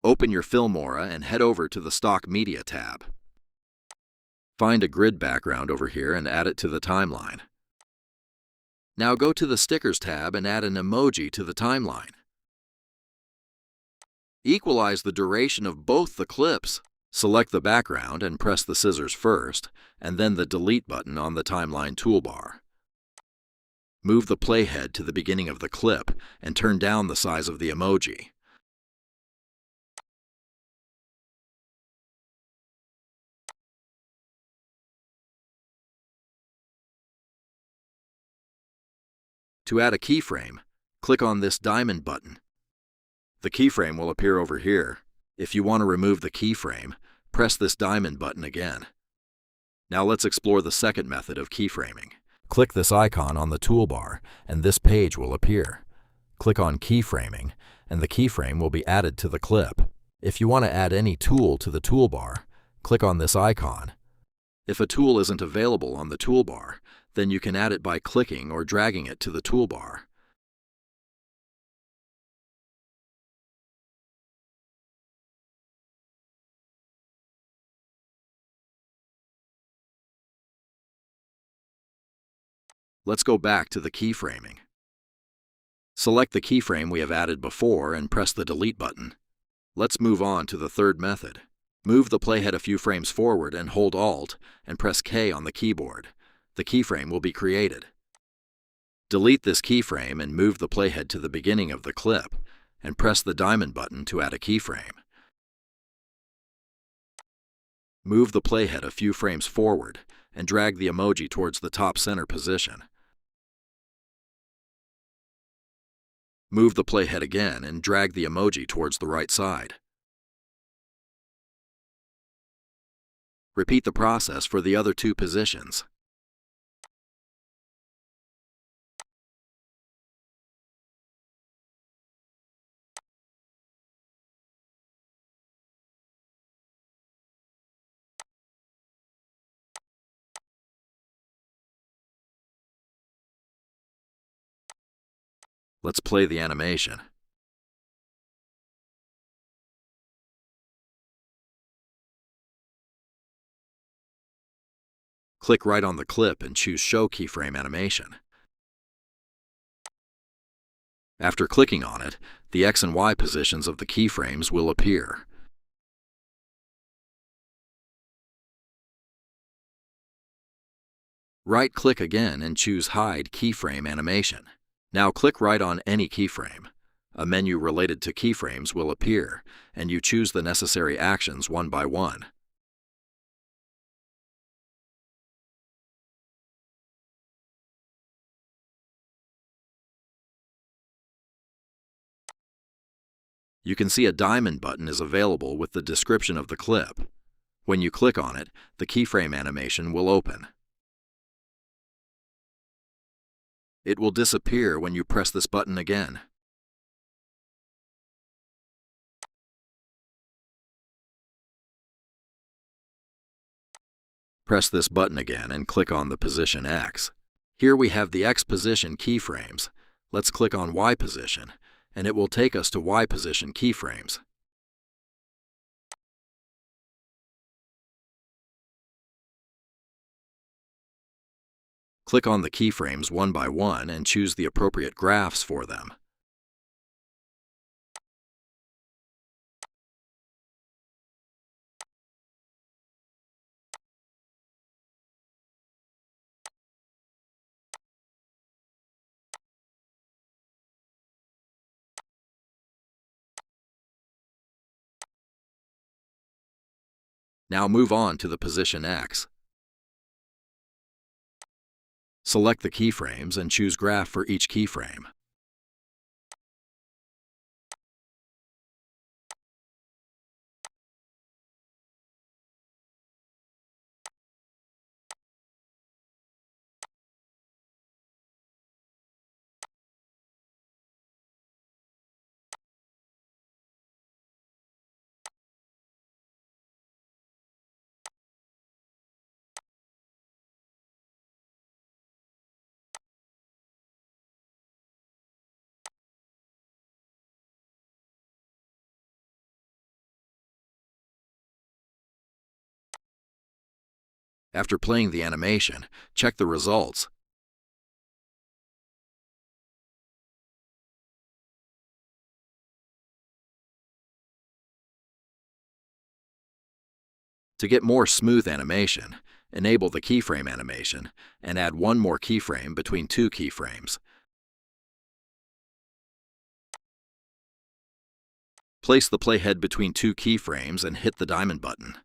Open your Filmora and head over to the Stock Media tab. Find a grid background over here and add it to the timeline. Now go to the Stickers tab and add an emoji to the timeline. Equalize the duration of both the clips. Select the background and press the scissors first, and then the Delete button on the timeline toolbar. Move the playhead to the beginning of the clip and turn down the size of the emoji. To add a keyframe, click on this diamond button. The keyframe will appear over here. If you want to remove the keyframe, press this diamond button again. Now let's explore the second method of keyframing. Click this icon on the toolbar and this page will appear. Click on Keyframing and the keyframe will be added to the clip. If you want to add any tool to the toolbar, click on this icon. If a tool isn't available on the toolbar, then you can add it by clicking or dragging it to the toolbar. Let's go back to the keyframing. Select the keyframe we have added before and press the Delete button. Let's move on to the third method. Move the playhead a few frames forward and hold Alt and press K on the keyboard. The keyframe will be created. Delete this keyframe and move the playhead to the beginning of the clip and press the diamond button to add a keyframe. Move the playhead a few frames forward and drag the emoji towards the top center position. Move the playhead again and drag the emoji towards the right side. Repeat the process for the other two positions. Let's play the animation. Click right on the clip and choose Show Keyframe Animation. After clicking on it, the X and Y positions of the keyframes will appear. Right-click again and choose Hide Keyframe Animation. Now click right on any keyframe. A menu related to keyframes will appear, and you choose the necessary actions one by one. You can see a diamond button is available with the description of the clip. When you click on it, the keyframe animation will open. It will disappear when you press this button again. Press this button again and click on the position X. Here we have the X position keyframes. Let's click on Y position, and it will take us to Y position keyframes. Click on the keyframes one by one and choose the appropriate graphs for them. Now move on to the position X. Select the keyframes and choose Graph for each keyframe. After playing the animation, check the results. To get more smooth animation, enable the keyframe animation and add one more keyframe between two keyframes. Place the playhead between two keyframes and hit the diamond button.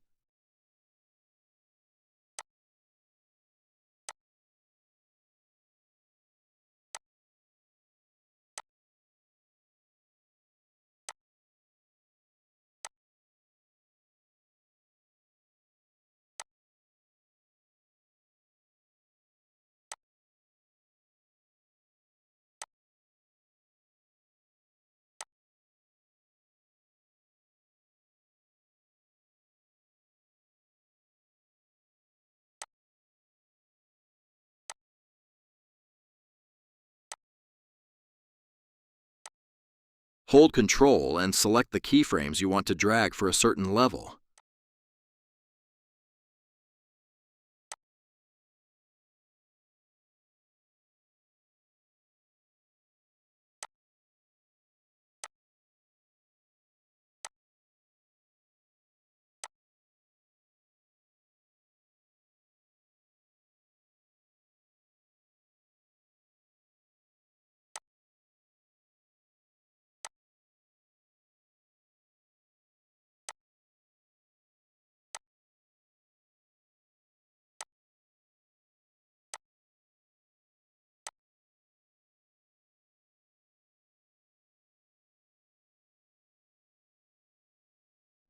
Hold Control and select the keyframes you want to drag for a certain level.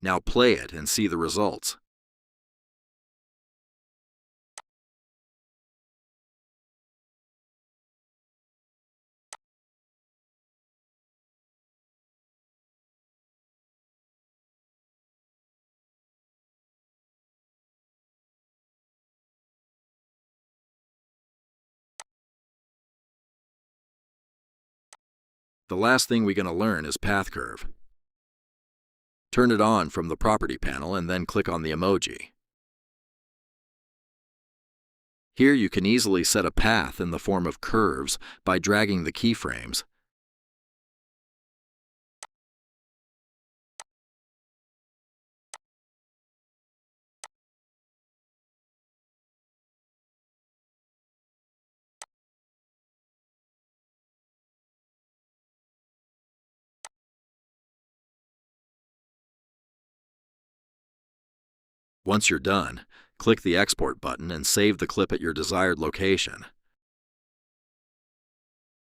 Now play it and see the results. The last thing we're going to learn is Path Curve. Turn it on from the Property panel and then click on the emoji. Here you can easily set a path in the form of curves by dragging the keyframes. Once you're done, click the Export button and save the clip at your desired location.